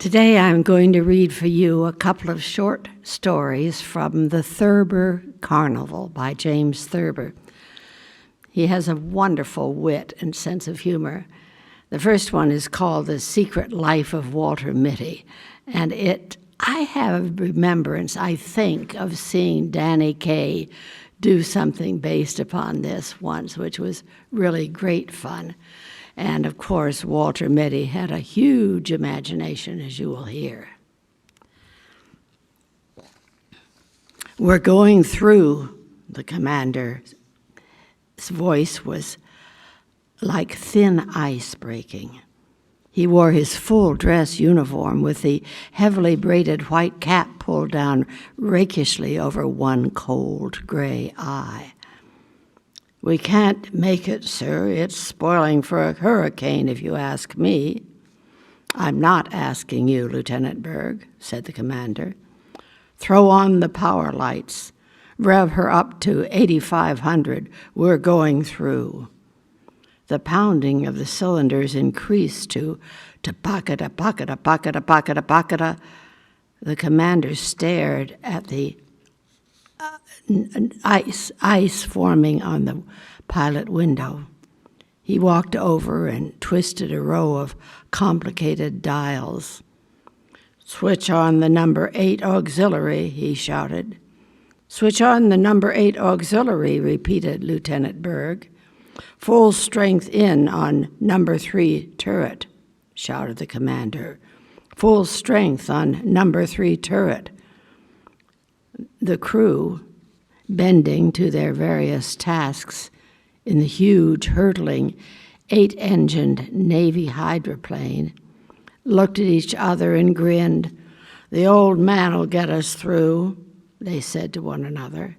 Today I'm going to read for you a couple of short stories from the Thurber Carnival by James Thurber. He has a wonderful wit and sense of humor. The first one is called The Secret Life of Walter Mitty, and I have remembrance, I think, of seeing Danny Kaye do something based upon this once, which was really great fun. And of course, Walter Mitty had a huge imagination, as you will hear. We're going through, the commander's voice was like thin ice breaking. He wore his full dress uniform with the heavily braided white cap pulled down rakishly over one cold gray eye. "We can't make it, sir. It's spoiling for a hurricane, if you ask me." "I'm not asking you, Lieutenant Berg," said the commander. "Throw on the power lights. Rev her up to 8,500. We're going through." The pounding of the cylinders increased to pocket-a, pocket-a, pocket-a, pocket-a, pocket-a. The commander stared at the ice forming on the pilot window. He walked over and twisted a row of complicated dials. "Switch on the number 8 auxiliary," he shouted. "Switch on the number 8 auxiliary," repeated Lieutenant Berg. "Full strength in on number 3 turret," shouted the commander. "Full strength on number 3 turret." The crew, bending to their various tasks in the huge, hurtling, 8-engined Navy hydroplane, looked at each other and grinned. "The old man'll get us through," they said to one another.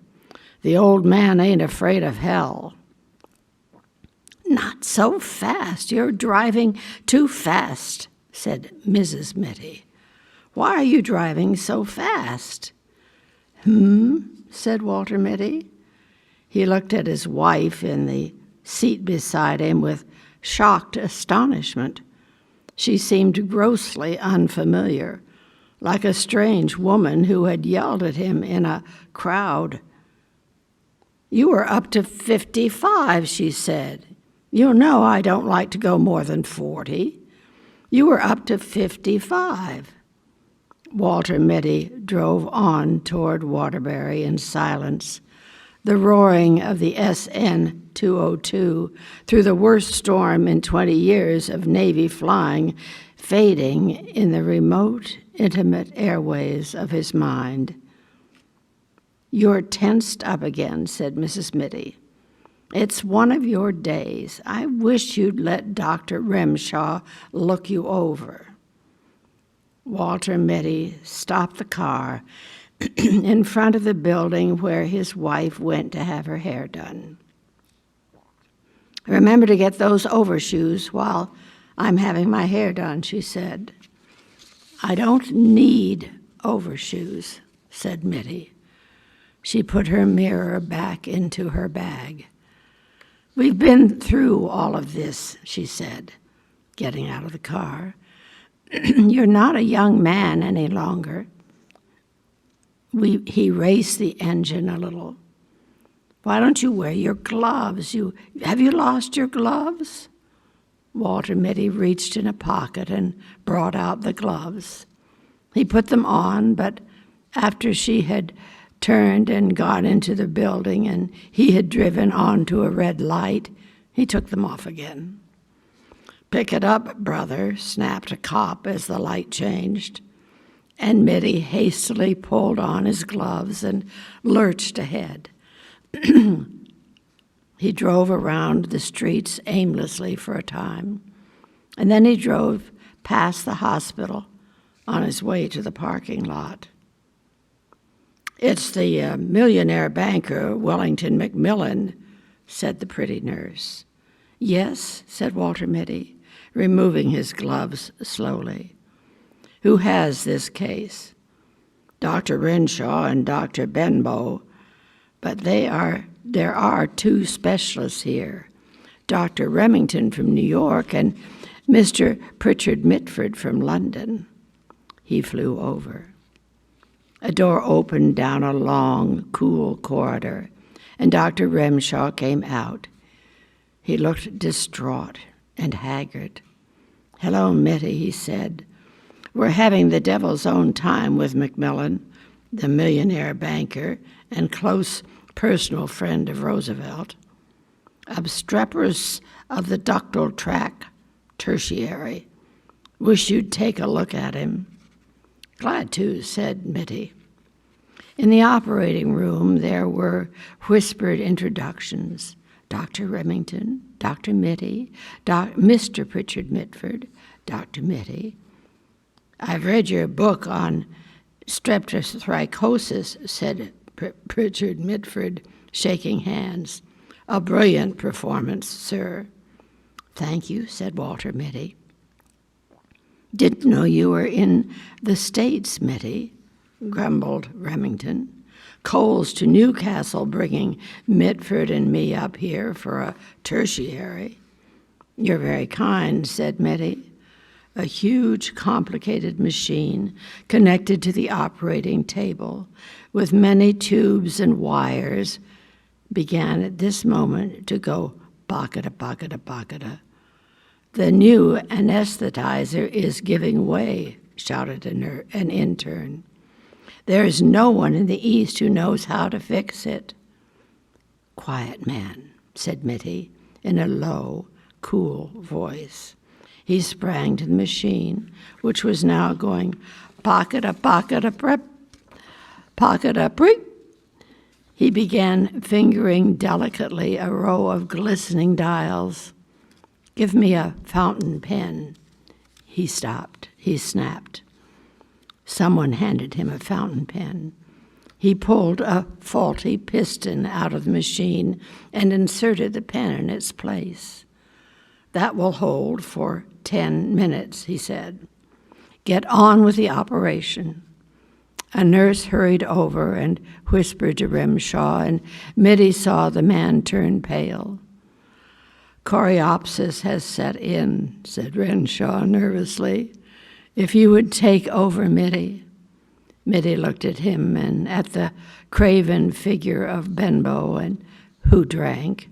"The old man ain't afraid of hell." "Not so fast. You're driving too fast," said Mrs. Mitty. "Why are you driving so fast?" Said Walter Mitty. He looked at his wife in the seat beside him with shocked astonishment. She seemed grossly unfamiliar, like a strange woman who had yelled at him in a crowd. "You were up to 55, she said. "You know I don't like to go more than 40. You were up to 55. Walter Mitty drove on toward Waterbury in silence, the roaring of the SN 202 through the worst storm in 20 years of Navy flying fading in the remote, intimate airways of his mind. "You're tensed up again," said Mrs. Mitty. "It's one of your days. I wish you'd let Dr. Remshaw look you over." Walter Mitty stopped the car in front of the building where his wife went to have her hair done. "Remember to get those overshoes while I'm having my hair done," she said. "I don't need overshoes," said Mitty. She put her mirror back into her bag. "We've been through all of this," she said, getting out of the car. "You're not a young man any longer." He raced the engine a little. "Why don't you wear your gloves? Have you lost your gloves?" Walter Mitty reached in a pocket and brought out the gloves. He put them on, but after she had turned and gone into the building and he had driven onto a red light, he took them off again. "Pick it up, brother," snapped a cop as the light changed, and Mitty hastily pulled on his gloves and lurched ahead. He drove around the streets aimlessly for a time, and then he drove past the hospital on his way to the parking lot. "It's the millionaire banker, Wellington McMillan," said the pretty nurse. "Yes," said Walter Mitty, removing his gloves slowly. "Who has this case?" "Dr. Renshaw and Dr. Benbow, but there are 2 specialists here, Dr. Remington from New York and Mr. Pritchard Mitford from London." he flew over. A door opened down a long, cool corridor, and Dr. Remshaw came out. He looked distraught and haggard. "Hello, Mitty," he said. "We're having the devil's own time with Macmillan, the millionaire banker and close personal friend of Roosevelt. Obstreperous of the ductal tract, tertiary. Wish you'd take a look at him." "Glad to," said Mitty. In the operating room, there were whispered introductions. Dr. Remington, Dr. Mitty, Mr. Pritchard Mitford, Dr. Mitty. "I've read your book on streptotrichosis," said Pritchard Mitford, shaking hands. "A brilliant performance, sir." "Thank you," said Walter Mitty. "Didn't know you were in the States, Mitty," grumbled Remington. "Coals to Newcastle bringing Mitford and me up here for a tertiary." "You're very kind," said Mitty. A huge, complicated machine connected to the operating table with many tubes and wires began at this moment to go bakada. "The new anesthetizer is giving way," shouted an intern. "There is no one in the East who knows how to fix it." "Quiet, man," said Mitty in a low, cool voice. He sprang to the machine, which was now going bakada prep. He began fingering delicately a row of glistening dials. "Give me a fountain pen." He stopped. He snapped. Someone handed him a fountain pen. He pulled a faulty piston out of the machine and inserted the pen in its place. "That will hold for 10 minutes, he said. "Get on with the operation." A nurse hurried over and whispered to Remshaw, and Mitty saw the man turn pale. "Coreopsis has set in," said Renshaw nervously. "If you would take over, Mitty." Mitty looked at him and at the craven figure of Benbow, and who drank,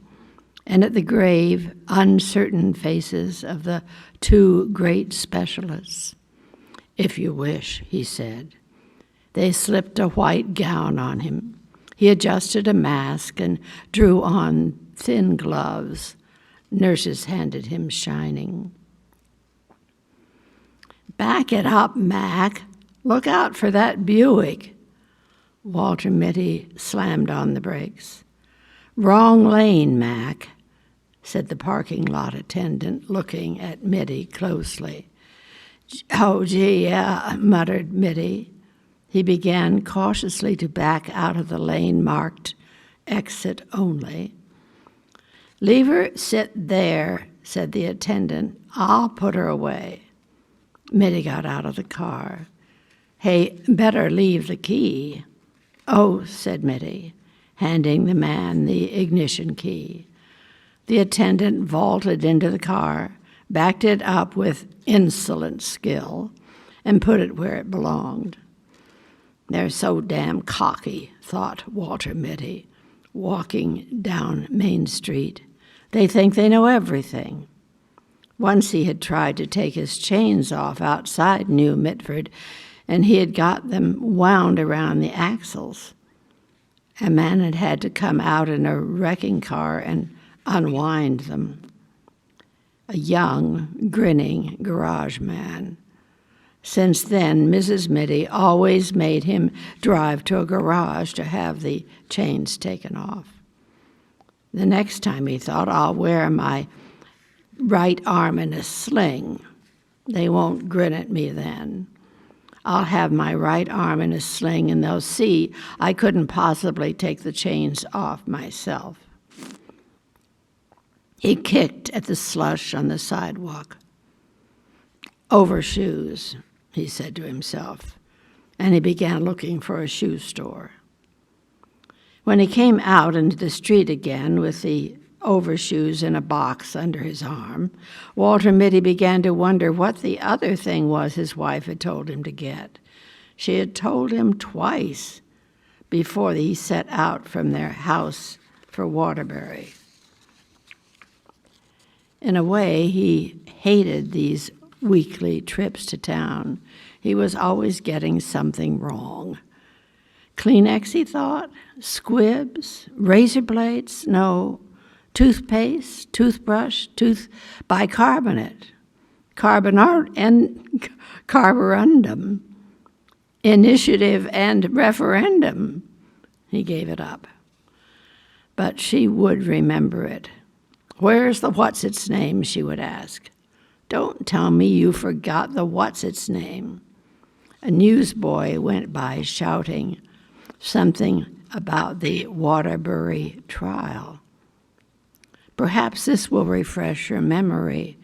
and at the grave, uncertain faces of the two great specialists. "If you wish," he said. They slipped a white gown on him. He adjusted a mask and drew on thin gloves. Nurses handed him shining. "Back it up, Mac. Look out for that Buick." Walter Mitty slammed on the brakes. "Wrong lane, Mac," said the parking lot attendant, looking at Mitty closely. "Oh, gee, yeah," muttered Mitty. He began cautiously to back out of the lane marked exit only. "Leave her sit there," said the attendant. "I'll put her away." Mitty got out of the car. "Hey, better leave the key." "Oh," said Mitty, handing the man the ignition key. The attendant vaulted into the car, backed it up with insolent skill, and put it where it belonged. "They're so damn cocky," thought Walter Mitty, walking down Main Street. "They think they know everything." Once he had tried to take his chains off outside New Mitford, and he had got them wound around the axles. A man had had to come out in a wrecking car and unwind them. A young, grinning garage man. Since then, Mrs. Mitty always made him drive to a garage to have the chains taken off. The next time he thought, "I'll wear my right arm in a sling. They won't grin at me then. I'll have my right arm in a sling and they'll see I couldn't possibly take the chains off myself." He kicked at the slush on the sidewalk. "Overshoes," he said to himself, and he began looking for a shoe store. When he came out into the street again with the overshoes in a box under his arm, Walter Mitty began to wonder what the other thing was his wife had told him to get. She had told him twice before he set out from their house for Waterbury. In a way, he hated these weekly trips to town. He was always getting something wrong. Kleenex, he thought, squibs, razor blades, no, toothpaste, toothbrush, bicarbonate, and carborundum, initiative and referendum. He gave it up. But she would remember it. "Where's the what's-its-name?" she would ask. "Don't tell me you forgot the what's-its-name." A newsboy went by shouting something about the Waterbury trial. "Perhaps this will refresh your memory."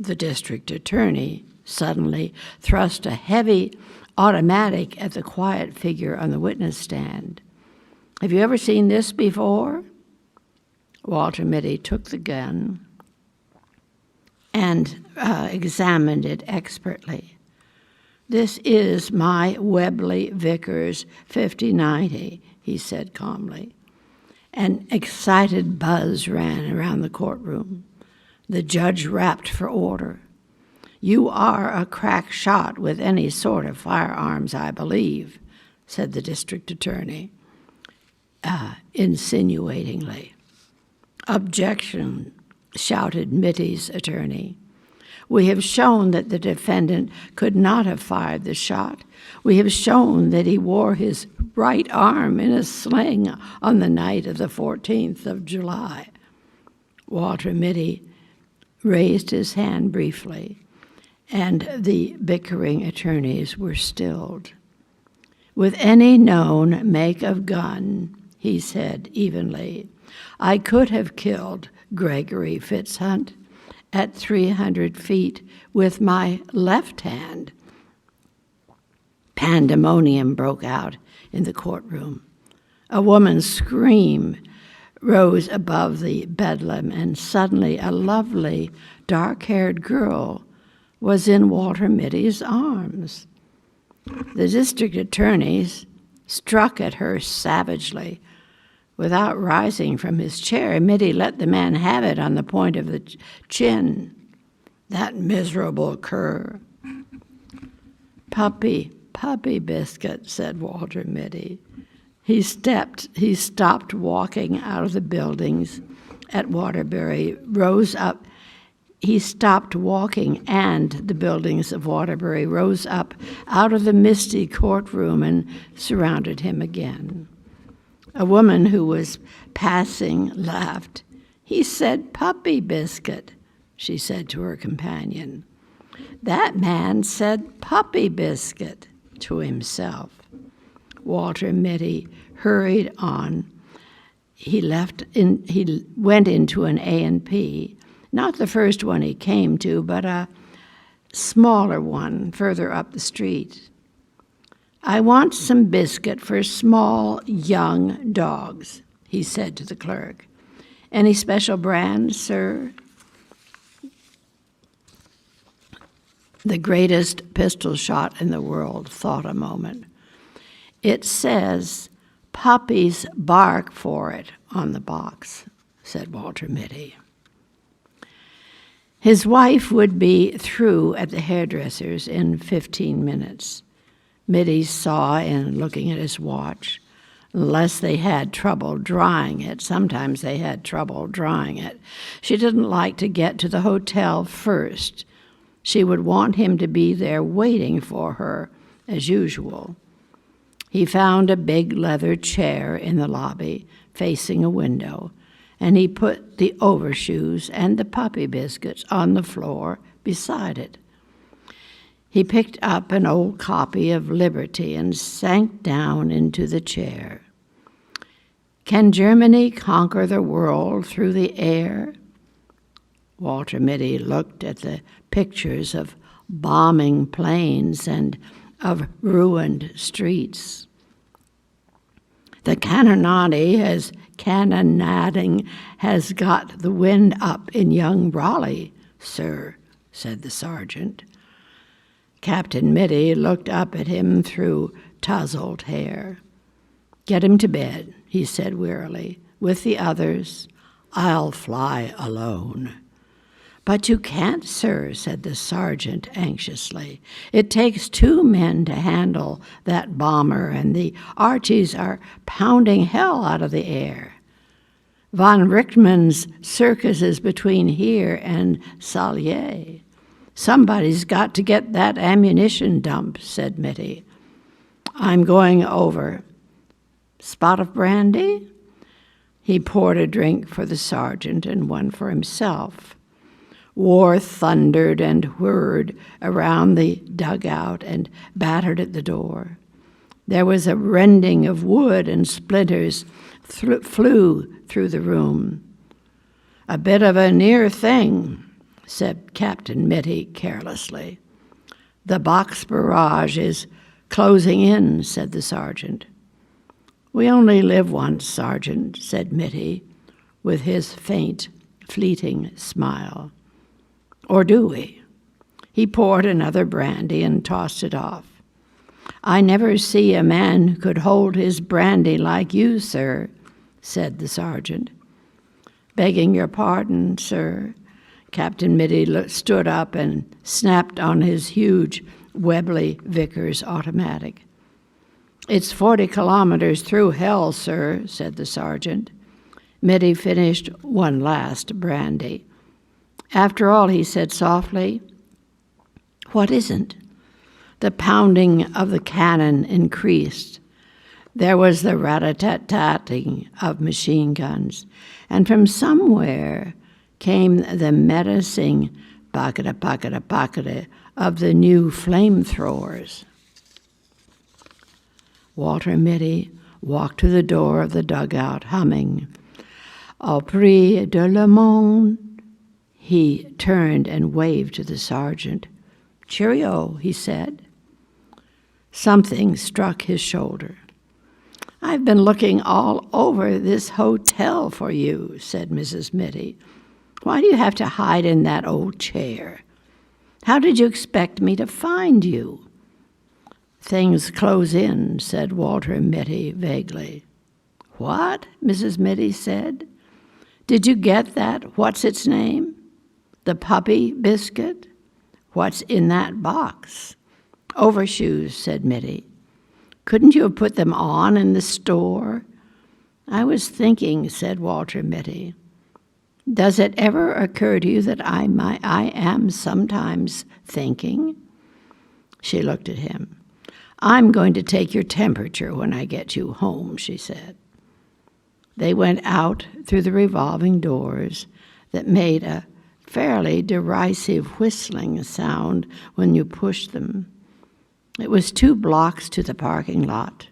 The district attorney suddenly thrust a heavy automatic at the quiet figure on the witness stand. "Have you ever seen this before?" Walter Mitty took the gun and examined it expertly. "This is my Webley Vickers 5090, he said calmly. An excited buzz ran around the courtroom. The judge rapped for order. "You are a crack shot with any sort of firearms, I believe," said the district attorney, insinuatingly. "Objection," shouted Mitty's attorney. "We have shown that the defendant could not have fired the shot. We have shown that he wore his right arm in a sling on the night of the 14th of July. Walter Mitty raised his hand briefly, and the bickering attorneys were stilled. "With any known make of gun," he said evenly, "I could have killed Gregory Fitzhunt at 300 feet with my left hand." Pandemonium broke out in the courtroom. A woman's scream rose above the bedlam, and suddenly a lovely, dark-haired girl was in Walter Mitty's arms. The district attorney struck at her savagely. Without rising from his chair, Mitty let the man have it on the point of the chin. "That miserable cur." Puppy biscuit," said Walter Mitty. He stopped walking out of the buildings at Waterbury, rose up. He stopped walking, and the buildings of Waterbury rose up out of the misty courtroom and surrounded him again. A woman who was passing laughed. "He said puppy biscuit," she said to her companion. "That man said puppy biscuit," to himself. Walter Mitty hurried on. He went into an A&P, not the first one he came to, but a smaller one further up the street. "I want some biscuit for small, young dogs," he said to the clerk. "Any special brand, sir?" The greatest pistol shot in the world thought a moment. "It says puppies bark for it on the box," said Walter Mitty. His wife would be through at the hairdresser's in 15 minutes. Mitty saw in looking at his watch. Unless they had trouble drying it, sometimes they had trouble drying it. She didn't like to get to the hotel first. She would want him to be there waiting for her, as usual. He found a big leather chair in the lobby, facing a window, and he put the overshoes and the puppy biscuits on the floor beside it. He picked up an old copy of Liberty and sank down into the chair. "Can Germany conquer the world through the air?" Walter Mitty looked at the pictures of bombing planes and of ruined streets. The cannonading has got the wind up in young Raleigh, sir, said the sergeant. Captain Mitty looked up at him through tousled hair. Get him to bed, he said wearily. With the others, I'll fly alone. But you can't, sir, said the sergeant anxiously. It takes 2 men to handle that bomber, and the Archies are pounding hell out of the air. Von Richtmann's circus is between here and Salier. Somebody's got to get that ammunition dump, said Mitty. I'm going over. Spot of brandy? He poured a drink for the sergeant and one for himself. War thundered and whirred around the dugout and battered at the door. There was a rending of wood, and splinters flew through the room. A bit of a near thing, said Captain Mitty carelessly. The box barrage is closing in, said the sergeant. We only live once, Sergeant, said Mitty, with his faint, fleeting smile. Or do we? He poured another brandy and tossed it off. I never see a man who could hold his brandy like you, sir, said the sergeant. Begging your pardon, sir. Captain Mitty stood up and snapped on his huge Webley Vickers automatic. It's 40 kilometers through hell, sir, said the sergeant. Mitty finished one last brandy. After all, he said softly, what isn't? The pounding of the cannon increased. There was the rat-a-tat-tatting of machine guns, and from somewhere came the menacing pocketa of the new flamethrowers. Walter Mitty walked to the door of the dugout, humming, Au prix de le monde. He turned and waved to the sergeant. Cheerio, he said. Something struck his shoulder. I've been looking all over this hotel for you, said Mrs. Mitty. Why do you have to hide in that old chair? How did you expect me to find you? Things close in, said Walter Mitty vaguely. What? Mrs. Mitty said. Did you get that what's-its-name? The puppy biscuit? What's in that box? Overshoes, said Mitty. Couldn't you have put them on in the store? I was thinking, said Walter Mitty. Does it ever occur to you that I am sometimes thinking? She looked at him. I'm going to take your temperature when I get you home, she said. They went out through the revolving doors that made a fairly derisive whistling sound when you pushed them. It was 2 blocks to the parking lot.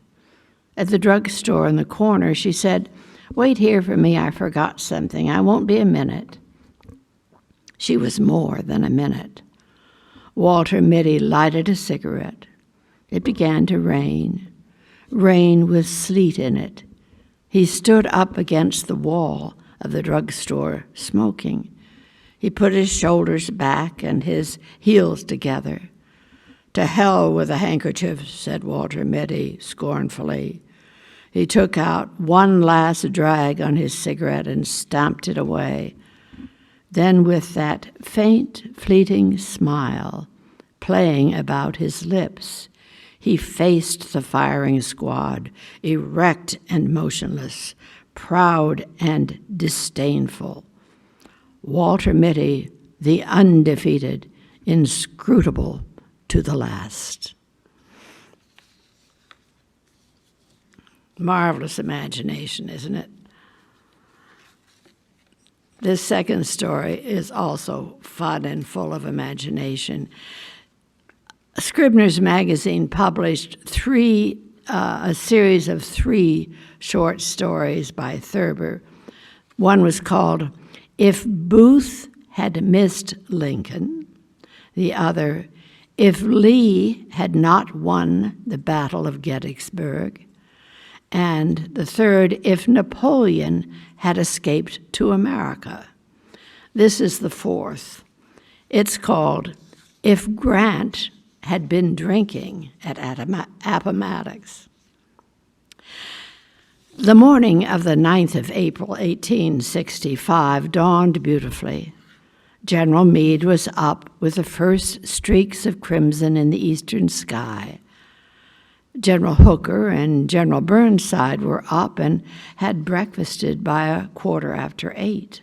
At the drugstore in the corner, she said, Wait here for me, I forgot something. I won't be a minute. She was more than a minute. Walter Mitty lighted a cigarette. It began to rain with sleet in it. He stood up against the wall of the drugstore, smoking. He put his shoulders back and his heels together. To hell with a handkerchief, said Walter Mitty scornfully. He took out one last drag on his cigarette and stamped it away. Then with that faint, fleeting smile playing about his lips, he faced the firing squad, erect and motionless, proud and disdainful. Walter Mitty, the undefeated, inscrutable to the last. Marvelous imagination, isn't it? This second story is also fun and full of imagination. Scribner's Magazine published a series of 3 short stories by Thurber. One was called If Booth Had Missed Lincoln. The other, If Lee Had Not Won the Battle of Gettysburg. And the third, if Napoleon had escaped to America. This is the fourth. It's called, If Grant Had Been Drinking at Appomattox. The morning of the 9th of April, 1865, dawned beautifully. General Meade was up with the first streaks of crimson in the eastern sky. General Hooker and General Burnside were up and had breakfasted by 8:15.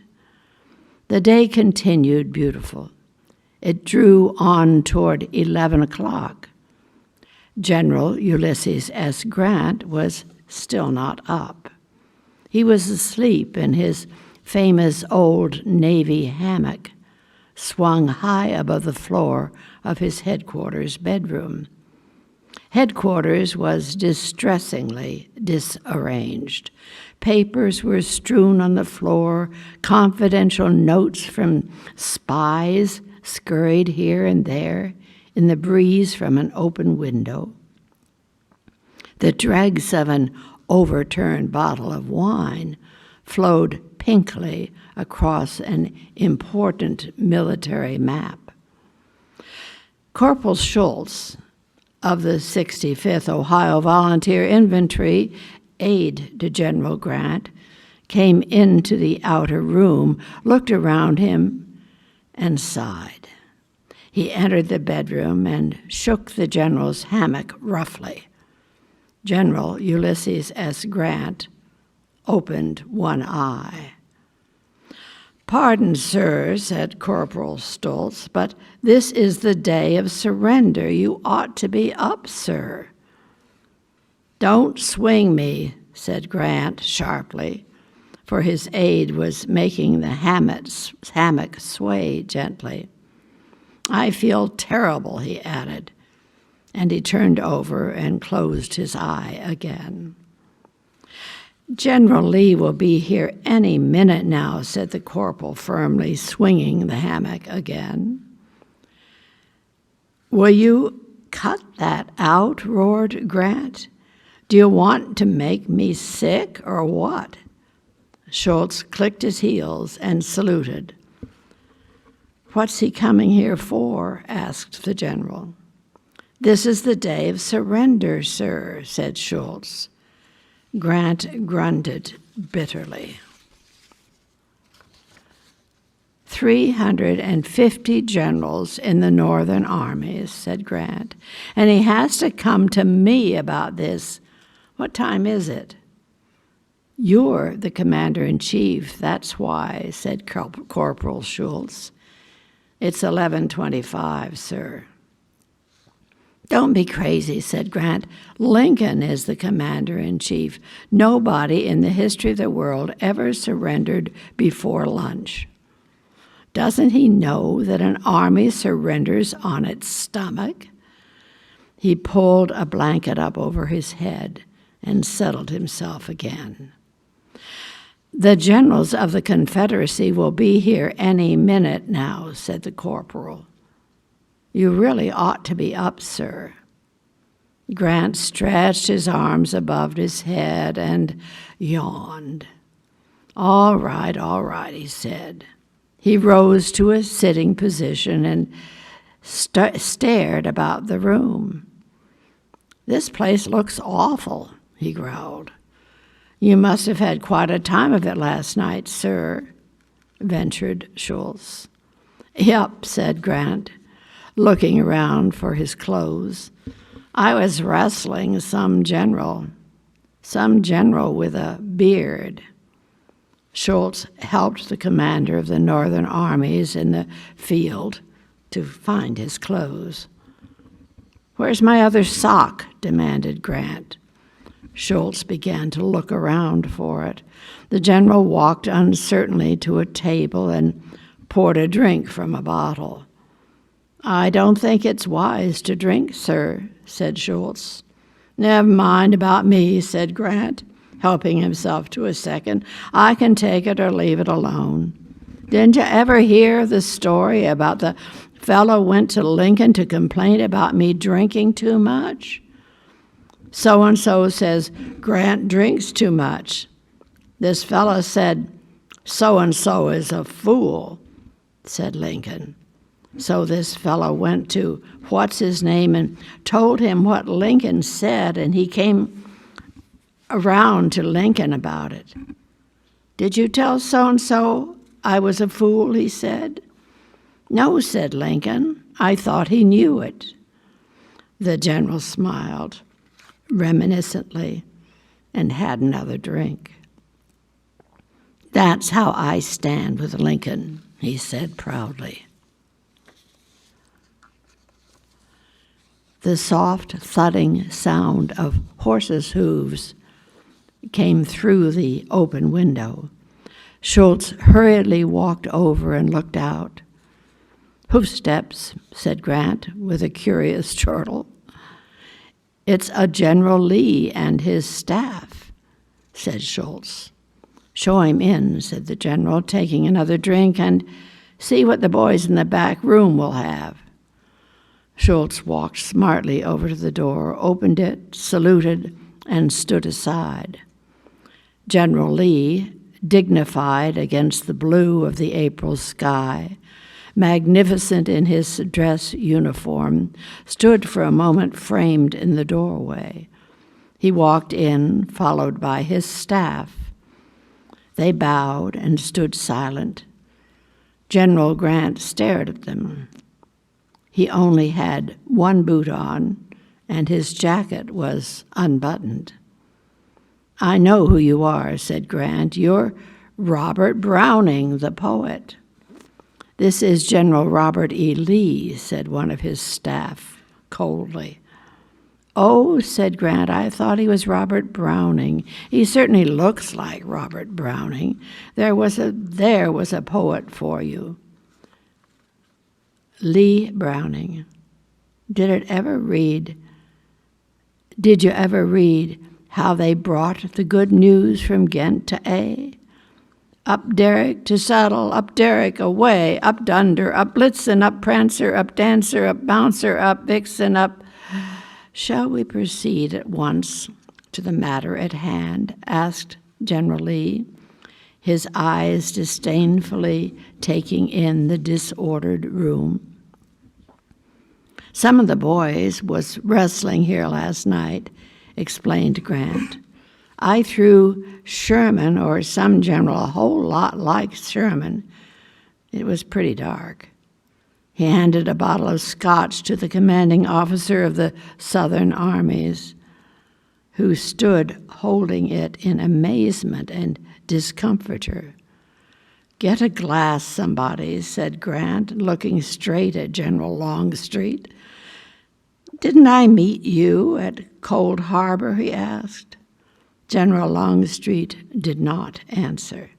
The day continued beautiful. It drew on toward 11 o'clock. General Ulysses S. Grant was still not up. He was asleep in his famous old Navy hammock, swung high above the floor of his headquarters bedroom. Headquarters was distressingly disarranged. Papers were strewn on the floor, confidential notes from spies scurried here and there in the breeze from an open window. The dregs of an overturned bottle of wine flowed pinkly across an important military map. Corporal Schultz of the 65th Ohio Volunteer Infantry, aide to General Grant, came into the outer room, looked around him, and sighed. He entered the bedroom and shook the general's hammock roughly. General Ulysses S. Grant opened one eye. "Pardon, sir," said Corporal Schultz, "but this is the day of surrender. You ought to be up, sir." "Don't swing me," said Grant sharply, for his aide was making the hammock sway gently. "I feel terrible," he added, and he turned over and closed his eye again. "General Lee will be here any minute now," said the corporal firmly, swinging the hammock again. "Will you cut that out?" roared Grant. "Do you want to make me sick or what?" Schultz clicked his heels and saluted. "What's he coming here for?" asked the general. "This is the day of surrender, sir," said Schultz. Grant grunted bitterly. 350 generals in the northern armies, said Grant, and he has to come to me about this. What time is it? You're the commander-in-chief, that's why, said Corporal Schultz. It's 11:25, sir. Don't be crazy, said Grant. Lincoln is the commander-in-chief. Nobody in the history of the world ever surrendered before lunch. Doesn't he know that an army surrenders on its stomach? He pulled a blanket up over his head and settled himself again. The generals of the Confederacy will be here any minute now, said the corporal. You really ought to be up, sir. Grant stretched his arms above his head and yawned. All right, he said. He rose to a sitting position and stared about the room. This place looks awful, he growled. You must have had quite a time of it last night, sir, ventured Schultz. Yep, said Grant, looking around for his clothes. I was wrestling some general with a beard. Schultz helped the commander of the northern armies in the field to find his clothes. Where's my other sock? Demanded Grant. Schultz began to look around for it. The general walked uncertainly to a table and poured a drink from a bottle. I don't think it's wise to drink, sir, said Schultz. Never mind about me, said Grant, helping himself to a second. I can take it or leave it alone. Didn't you ever hear the story about the fellow went to Lincoln to complain about me drinking too much? So-and-so says Grant drinks too much. This fellow said, so-and-so is a fool, said Lincoln. So this fellow went to what's-his-name and told him what Lincoln said, and he came around to Lincoln about it. Did you tell so-and-so I was a fool, he said. No, said Lincoln. I thought he knew it. The general smiled reminiscently and had another drink. That's how I stand with Lincoln, he said proudly. The soft thudding sound of horses' hooves came through the open window. Schultz hurriedly walked over and looked out. Hoof steps, said Grant with a curious chortle. It's a General Lee and his staff, said Schultz. Show him in, said the general, taking another drink, and see what the boys in the back room will have. Schultz walked smartly over to the door, opened it, saluted, and stood aside. General Lee, dignified against the blue of the April sky, magnificent in his dress uniform, stood for a moment framed in the doorway. He walked in, followed by his staff. They bowed and stood silent. General Grant stared at them. He only had one boot on, and his jacket was unbuttoned. I know who you are, said Grant. You're Robert Browning, the poet. This is General Robert E. Lee, said one of his staff coldly. Oh, said Grant, I thought he was Robert Browning. He certainly looks like Robert Browning. There was a poet for you. Lee Browning. Did you ever read how they brought the good news from Ghent to A? Up Derrick to saddle, up Derrick, away, up Dunder, up Blitzen, up Prancer, up Dancer, up Bouncer, up Vixen, up... Shall we proceed at once to the matter at hand? Asked General Lee, his eyes disdainfully taking in the disordered room. Some of the boys was wrestling here last night, explained Grant. I threw Sherman, or some general, a whole lot like Sherman. It was pretty dark. He handed a bottle of scotch to the commanding officer of the Southern armies, who stood holding it in amazement and discomfiture. Get a glass, somebody, said Grant, looking straight at General Longstreet. Didn't I meet you at Cold Harbor, he asked. General Longstreet did not answer.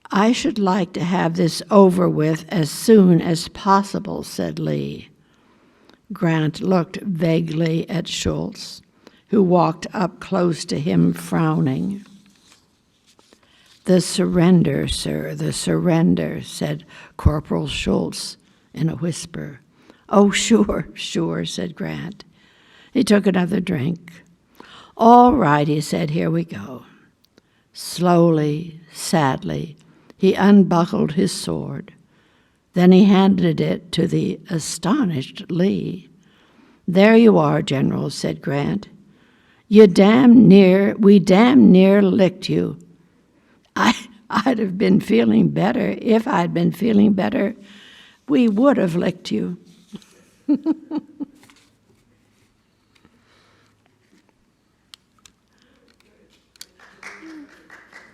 I should like to have this over with as soon as possible, said Lee. Grant looked vaguely at Schultz, who walked up close to him, frowning. The surrender, sir, the surrender, said Corporal Schultz in a whisper. Oh, sure, said Grant. He took another drink. All right, he said, here we go. Slowly, sadly, he unbuckled his sword. Then he handed it to the astonished Lee. There you are, General, said Grant. We damn near licked you. I'd have been feeling better. If I'd been feeling better, we would have licked you.